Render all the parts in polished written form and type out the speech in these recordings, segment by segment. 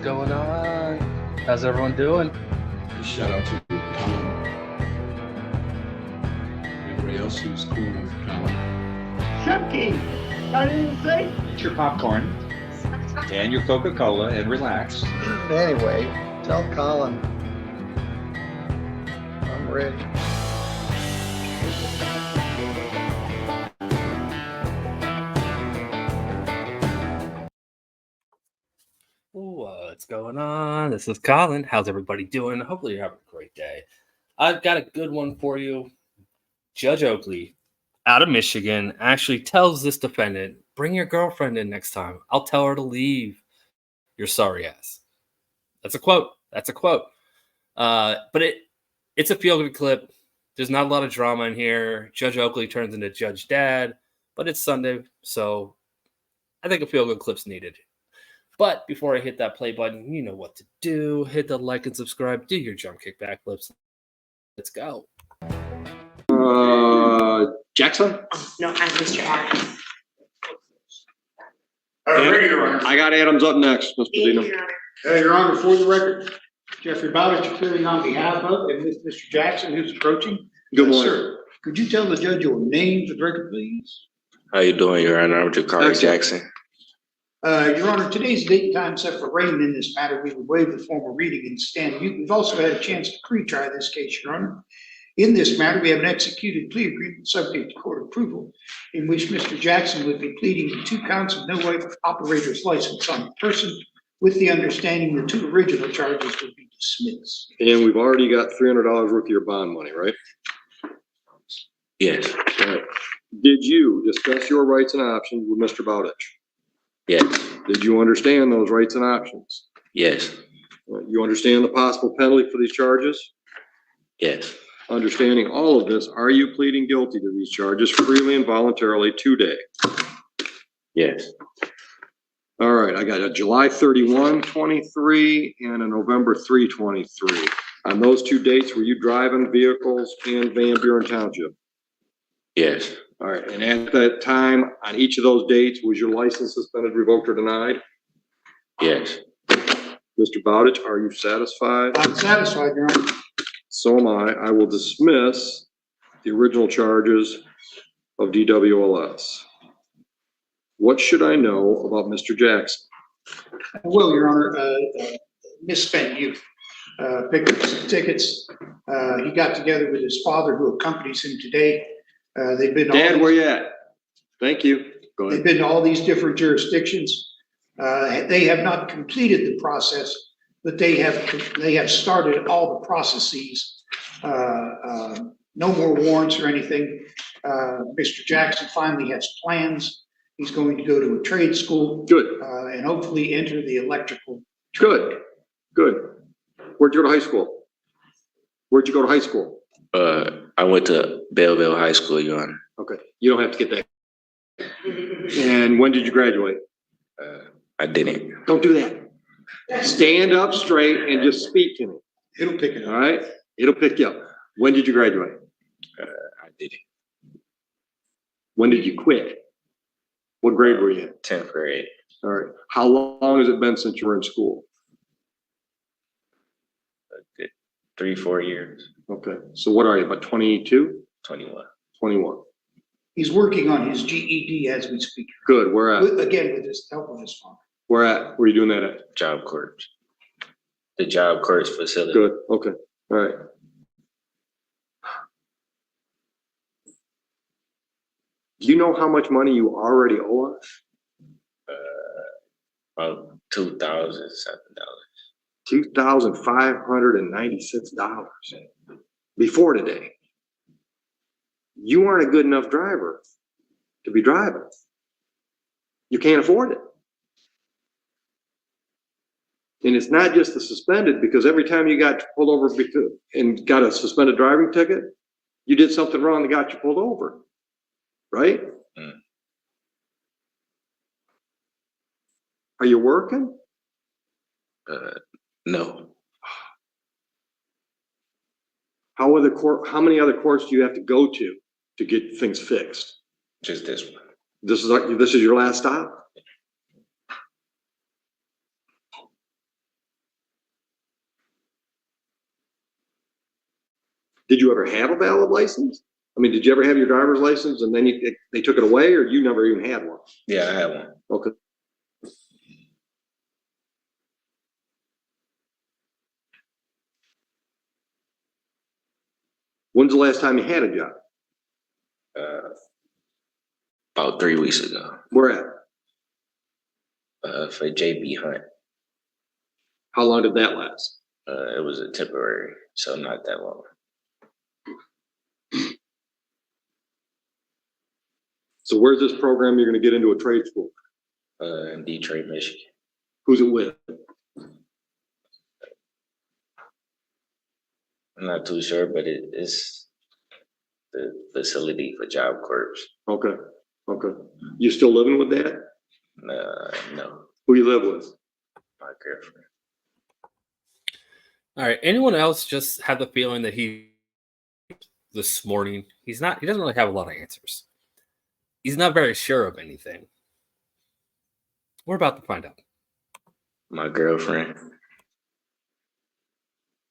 What's going on? How's everyone doing? Shout out to Colin. Everybody else who's cool with Colin. Chucky, I didn't say. Get your popcorn and your Coca-Cola and relax. Anyway, tell Colin I'm ready. What's going on? This is Colin. How's everybody doing? Hopefully you're having a great day. I've got a good one for you. Judge Oakley, out of Michigan, actually tells this defendant, bring your girlfriend in next time. I'll tell her to leave your sorry ass. That's a quote. But it's a feel-good clip. There's not a lot of drama in here. Judge Oakley turns into Judge Dad, but it's Sunday, so I think a feel-good clip's needed. But before I hit that play button, you know what to do. Hit the like and subscribe. Do your jump kick backflips. Let's go. Jackson? No, I'm Mr. Adams. Your Honor. I got Adams up next, Mr. Dino. Your Honor, for the record, Jeffrey Bowditch appearing on behalf of, and with Mr. Jackson, who's approaching. Good morning. Sir, could you tell the judge your name for the record, please? How you doing, Your Honor? I'm Jakari Jackson. Your Honor, today's date and time set for arraignment in this matter. We would waive the formal reading and stand mute. We've also had a chance to pre-try this case, Your Honor. In this matter, we have an executed plea agreement subject to court approval in which Mr. Jackson would be pleading to 2 counts of no operator's license on the person, with the understanding the 2 original charges would be dismissed. And we've already got $300 worth of your bond money, right? Yes. Right. Did you discuss your rights and options with Mr. Bowditch? Yes. Did you understand those rights and options? Yes. You understand the possible penalty for these charges? Yes. Understanding all of this, are you pleading guilty to these charges freely and voluntarily today? Yes. All right, I got a July 31, 23 and a November 3, 23. On those 2 dates, were you driving vehicles in Van Buren Township? Yes. All right, and at that time, on each of those dates, was your license suspended, revoked, or denied? Yes. Mr. Bowditch, are you satisfied? I'm satisfied, Your Honor. So am I. I will dismiss the original charges of DWLS. What should I know about Mr. Jackson? Well, Your Honor, misspent youth. Picked up some tickets. He got together with his father, who accompanies him today. They've been. Dad, where you at? Thank you. Go ahead. They've been to all these different jurisdictions. They have not completed the process, but they have started all the processes. No more warrants or anything. Mr. Jackson finally has plans. He's going to go to a trade school. Good. And hopefully enter the electrical. Good. Where'd you go to high school? Where'd you go to high school? I went to Belleville High School, Your Honor. Okay. You don't have to get that. And when did you graduate? I didn't. Don't do that. Stand up straight and just speak to me. It'll pick it up. All right? It'll pick you up. When did you graduate? I didn't. When did you quit? What grade were you in? 10th grade. All right. How long has it been since you were in school? 3-4 years. Okay. So what are you, about 22? 21. 21. He's working on his GED as we speak. Good. Where at? Again, with his help of his father. Where at? Where are you doing that at? Job Courts. The Job Courts facility. Good. Okay. All right. Do you know how much money you already owe us? About $2,000 something. $2,596 before today. You aren't a good enough driver to be driving. You can't afford it. And it's not just the suspended, because every time you got pulled over and got a suspended driving ticket, you did something wrong that got you pulled over, right? Mm. Are you working? No. How many other courts do you have to go to get things fixed? Just this one. This is your last stop? Did you ever have a valid license? I mean, did you ever have your driver's license and then they took it away, or you never even had one? Yeah, I had one. Okay. When's the last time you had a job? About 3 weeks ago. Where at? For JB Hunt. How long did that last? It was a temporary, so not that long. So where's this program you're going to get into a trade school? In Detroit, Michigan. Who's it with? I'm not too sure, but it's the facility for Job Corps. Okay. Okay. You still living with that? No, Who you live with? my girlfriend. All right. Anyone else just have the feeling that this morning, he doesn't really have a lot of answers. He's not very sure of anything. We're about to find out. My girlfriend.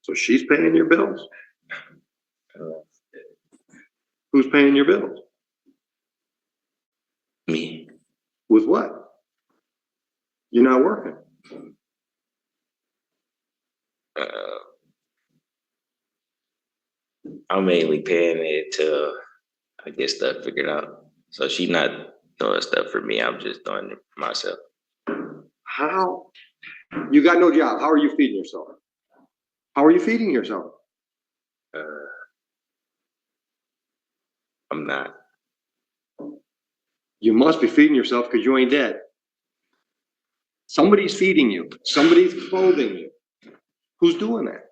So she's paying your bills? Who's paying your bills? Me. With what? You're not working. I'm mainly paying it till I get stuff figured out. So she's not doing stuff for me. I'm just doing it for myself. How? You got no job. How are you feeding yourself? How are you feeding yourself? I'm not. You must be feeding yourself because you ain't dead. Somebody's feeding you. Somebody's clothing you. Who's doing that?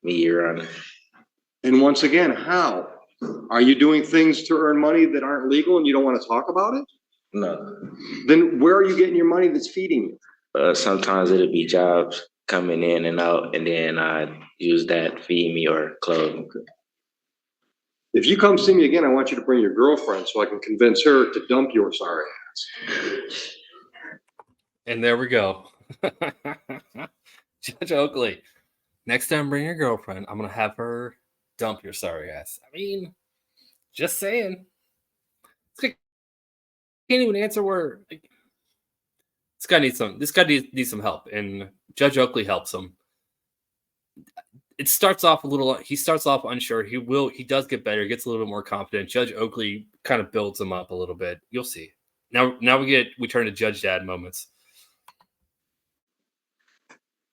Me, Your Honor. And once again, how? Are you doing things to earn money that aren't legal and you don't want to talk about it? No. Then where are you getting your money that's feeding you? Sometimes it'll be jobs coming in and out, and then I use that to feed me or clothe me. If you come see me again, I want you to bring your girlfriend so I can convince her to dump your sorry ass. And there we go. Judge Oakley, next time bring your girlfriend. I'm going to have her dump your sorry ass. I mean, just saying. This guy can't even answer where. This guy needs some help, and Judge Oakley helps him. It starts off he starts off unsure. He does get better. He gets a little bit more confident. Judge Oakley kind of builds him up a little bit. You'll see. Now we turn to Judge Dad moments.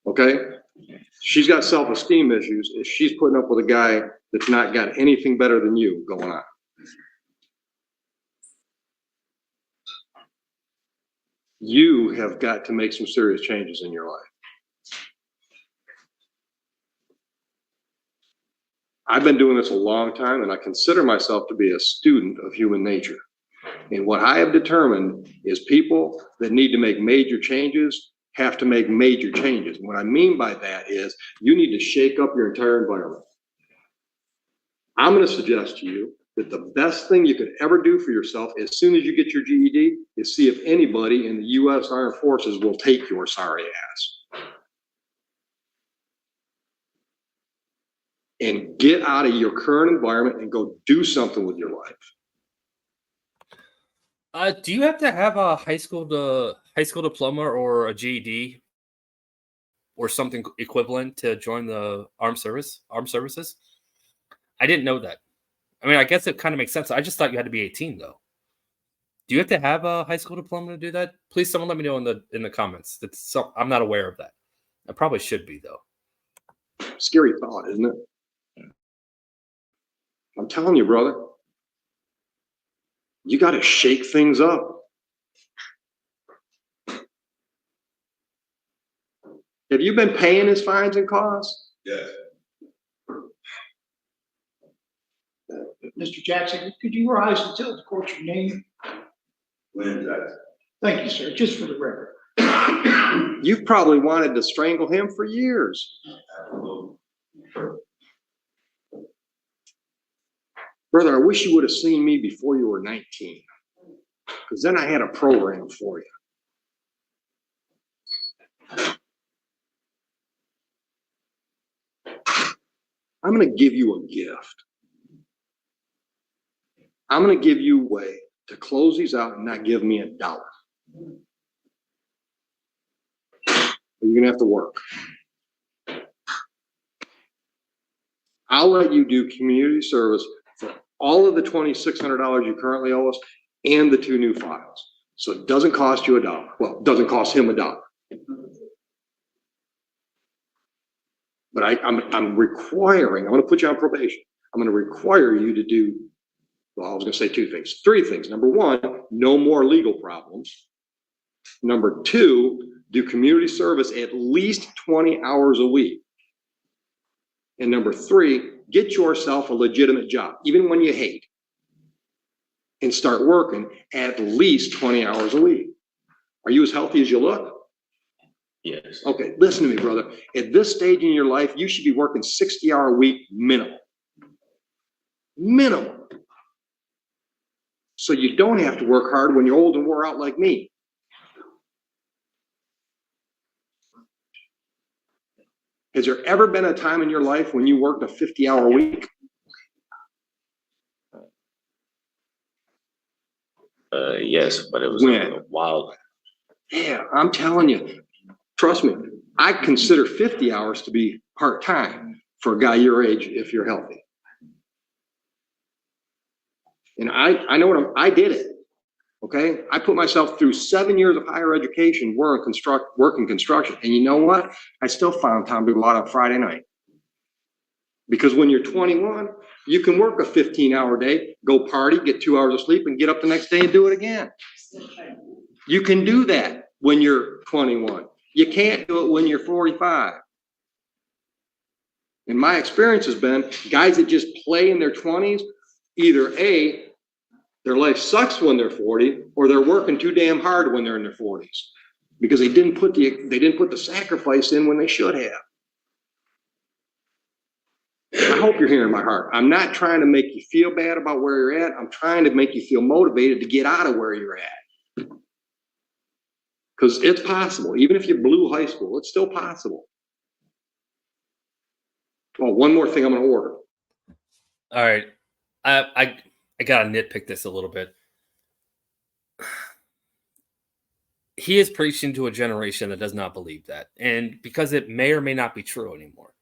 Okay? She's got self-esteem issues if she's putting up with a guy that's not got anything better than you going on. You have got to make some serious changes in your life. I've been doing this a long time, and I consider myself to be a student of human nature. And what I have determined is people that need to make major changes have to make major changes. And what I mean by that is you need to shake up your entire environment. I'm going to suggest to you that the best thing you could ever do for yourself as soon as you get your GED is see if anybody in the U.S. Armed Forces will take your sorry ass. And get out of your current environment and go do something with your life. Do you have to have a high school diploma or a GED or something equivalent to join the armed services? I didn't know that. I mean, I guess it kind of makes sense. I just thought you had to be 18 though. Do you have to have a high school diploma to do that? Please, someone let me know in the comments. I'm not aware of that. I probably should be though. Scary thought, isn't it? I'm telling you, brother. You got to shake things up. Have you been paying his fines and costs? Yes. Mr. Jackson, could you rise and tell the court your name? When Jackson. Thank you, sir. Just for the record. You've probably wanted to strangle him for years. Absolutely. Brother, I wish you would have seen me before you were 19, because then I had a program for you. I'm going to give you a gift. I'm going to give you a way to close these out and not give me $1. You're going to have to work. I'll let you do community service for all of the $2,600 you currently owe us and the 2 new files. So it doesn't cost you $1. Well, it doesn't cost him $1. But I'm requiring, I'm going to put you on probation. I'm going to require you to do, well, I was going to say 2 things, 3 things. Number 1, no more legal problems. Number 2, do community service at least 20 hours a week. And number 3, get yourself a legitimate job, even when you hate, and start working at least 20 hours a week. Are you as healthy as you look? Yes. Okay, listen to me, brother. At this stage in your life, you should be working 60-hour a week minimum. Minimum. So you don't have to work hard when you're old and wore out like me. Has there ever been a time in your life when you worked a 50-hour week? Yes, but it was When? a while. Yeah, I'm telling you. Trust me, I consider 50 hours to be part-time for a guy your age if you're healthy. And I know I did it. Okay, I put myself through 7 years of higher education, working construction, and you know what? I still found time to go out on Friday night. Because when you're 21, you can work a 15-hour day, go party, get 2 hours of sleep, and get up the next day and do it again. You can do that when you're 21. You can't do it when you're 45. And my experience has been guys that just play in their 20s, either A, their life sucks when they're 40, or they're working too damn hard when they're in their 40s because they didn't put the sacrifice in when they should have. I hope you're hearing my heart. I'm not trying to make you feel bad about where you're at. I'm trying to make you feel motivated to get out of where you're at. Because it's possible. Even if you blew high school, it's still possible. Oh, one more thing I'm going to order. All right. I got to nitpick this a little bit. He is preaching to a generation that does not believe that. And because it may or may not be true anymore.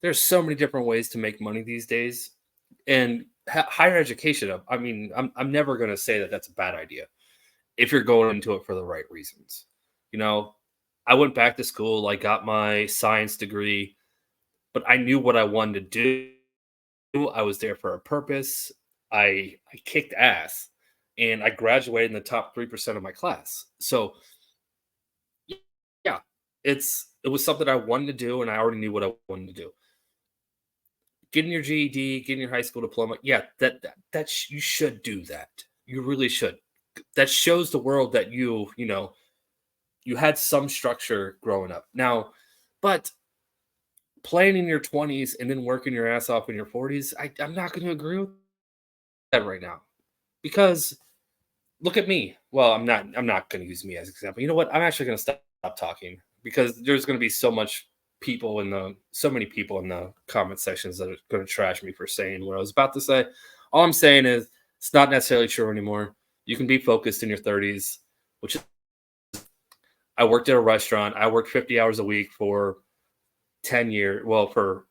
There's so many different ways to make money these days. And higher education, I mean, I'm never going to say that that's a bad idea if you're going into it for the right reasons. You know, I went back to school, I got my science degree, but I knew what I wanted to do. I was there for a purpose. I kicked ass, and I graduated in the top 3% of my class. So, yeah, it was something I wanted to do, and I already knew what I wanted to do. Getting your GED, getting your high school diploma, yeah, you should do that. You really should. That shows the world that you had some structure growing up. Now, but playing in your 20s and then working your ass off in your 40s, I'm not going to agree with that right now. Because look at me. Well, I'm not going to use me as an example. You know what? I'm actually going to stop talking because there's going to be so many people in the comment sections that are going to trash me for saying what I was about to say. All I'm saying is it's not necessarily true anymore. You can be focused in your 30s, which is, I worked at a restaurant. I worked 50 hours a week for 10 years. Well, for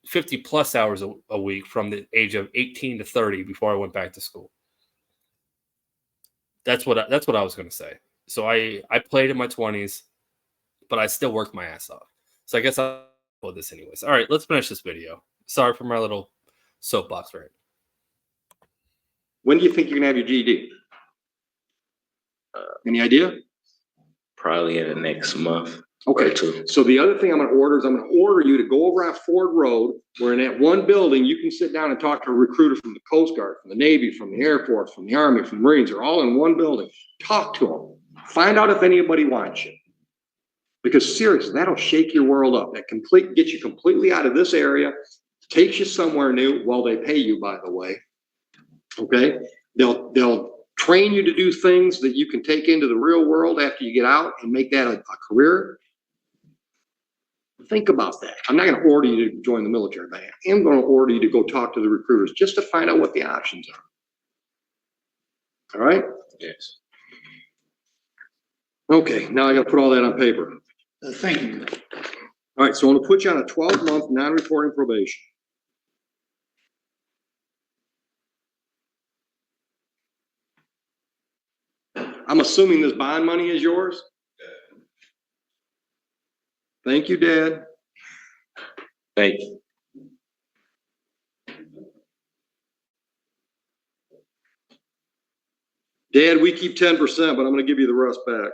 50 plus hours a week from the age of 18 to 30 before I went back to school. That's what I was going to say. So I played in my 20s, but I still worked my ass off. So I guess I'll do this anyways. All right, let's finish this video. Sorry for my little soapbox rant. When do you think you're going to have your GED? Any idea? Probably in the next month. Okay, so the other thing I'm going to order is I'm going to order you to go over on Ford Road, where in that one building you can sit down and talk to a recruiter from the Coast Guard, from the Navy, from the Air Force, from the Army, from the Marines. They're all in one building. Talk to them. Find out if anybody wants you. Because seriously, that'll shake your world up. That gets you completely out of this area, takes you somewhere new while they pay you, by the way. Okay, they'll train you to do things that you can take into the real world after you get out and make that a career. Think about that. I'm not going to order you to join the military, but I am going to order you to go talk to the recruiters just to find out what the options are. All right? Yes. Okay, now I got to put all that on paper. Thank you. All right, so I'm going to put you on a 12-month non-reporting probation. I'm assuming this bond money is yours? Thank you, Dad. Thank you. Dad, we keep 10%, but I'm going to give you the rest back.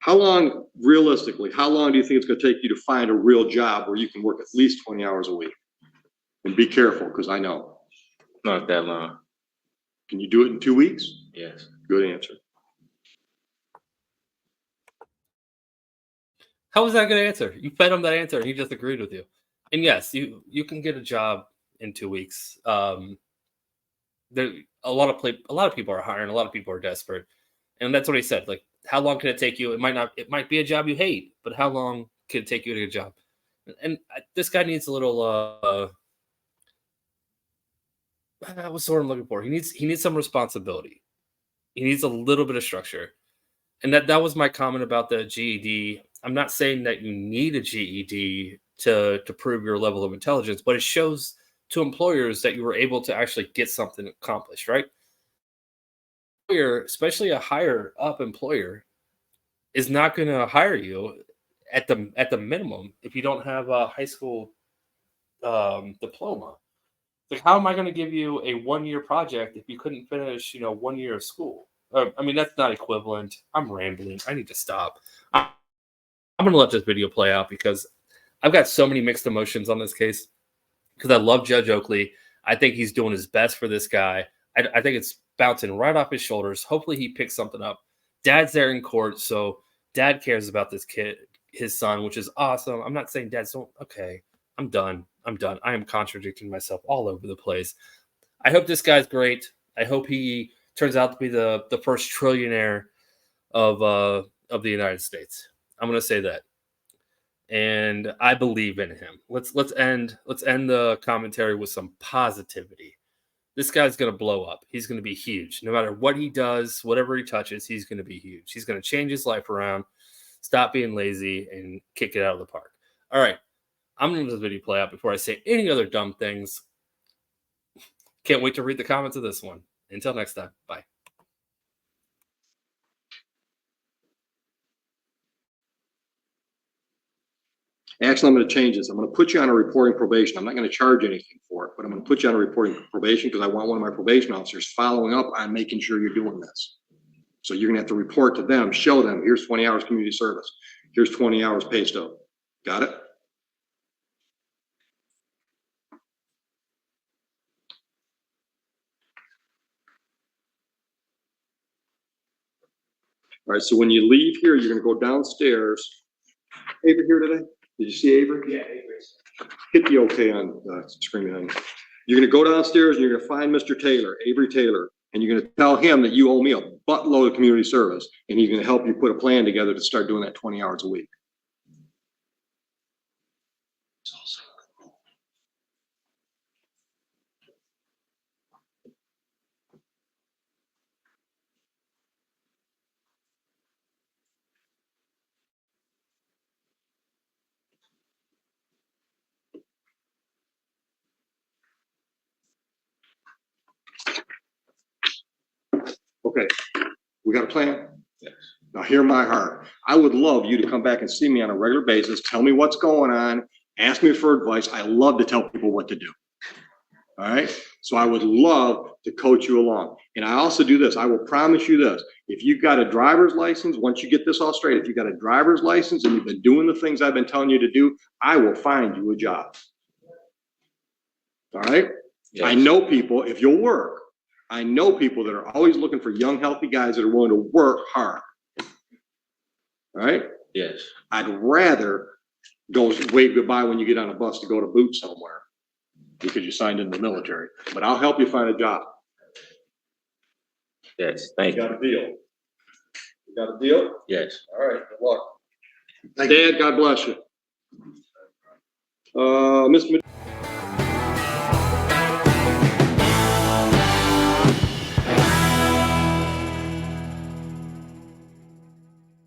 How long, realistically, how long do you think it's going to take you to find a real job where you can work at least 20 hours a week? And be careful, because I know. Not that long. Can you do it in 2 weeks? Yes. Good answer. How was that a good answer? You fed him that answer and he just agreed with you. And yes, you can get a job in 2 weeks. There a lot of people are hiring, a lot of people are desperate. And that's what he said. Like, how long can it take you? It might be a job you hate, but how long can it take you to get a job? And this guy needs a little what's the word I'm looking for? He needs some responsibility. He needs a little bit of structure. And that was my comment about the GED. I'm not saying that you need a GED to prove your level of intelligence, but it shows to employers that you were able to actually get something accomplished, right? Especially a higher up employer, is not going to hire you at the minimum if you don't have a high school diploma. Like, how am I going to give you a 1-year project if you couldn't finish, 1 year of school? I mean, that's not equivalent. I'm rambling. I need to stop. I'm going to let this video play out because I've got so many mixed emotions on this case because I love Judge Oakley. I think he's doing his best for this guy. I think it's bouncing right off his shoulders. Hopefully he picks something up. Dad's there in court, so Dad cares about this kid, his son, which is awesome. I'm not saying dads don't. Okay, I'm done. I am contradicting myself all over the place. I hope this guy's great. I hope he turns out to be the first trillionaire of the United States. I'm going to say that. And I believe in him. Let's end the commentary with some positivity. This guy's going to blow up. He's going to be huge. No matter what he does, whatever he touches, he's going to be huge. He's going to change his life around, stop being lazy, and kick it out of the park. All right. I'm going to let this video play out before I say any other dumb things. Can't wait to read the comments of this one. Until next time. Bye. Actually, I'm going to change this. I'm going to put you on a reporting probation. I'm not going to charge anything for it, but I'm going to put you on a reporting probation because I want one of my probation officers following up on making sure you're doing this. So you're going to have to report to them, show them, here's 20 hours community service. Here's 20 hours pay stub. Got it? All right, so when you leave here, you're going to go downstairs. Avery here today? Did you see Avery? Yeah, Avery. Hit the okay on the screen behind you. You're going to go downstairs and you're going to find Mr. Taylor, Avery Taylor, and you're going to tell him that you owe me a buttload of community service, and he's going to help you put a plan together to start doing that 20 hours a week. Okay, we got a plan? Yes. Now hear my heart. I would love you to come back and see me on a regular basis, tell me what's going on, ask me for advice. I love to tell people what to do. All right? So I would love to coach you along. And I also do this. I will promise you this. If you've got a driver's license, once you get this all straight, if you've got a driver's license and you've been doing the things I've been telling you to do, I will find you a job. All right? I know people, if you'll work, I know people that are always looking for young, healthy guys that are willing to work hard. All right? Yes. I'd rather go wave goodbye when you get on a bus to go to boot somewhere because you signed in the military, but I'll help you find a job. Yes, thank you. Got a deal? You got a deal? Yes. All right, good luck. Dad, God bless you. Mr.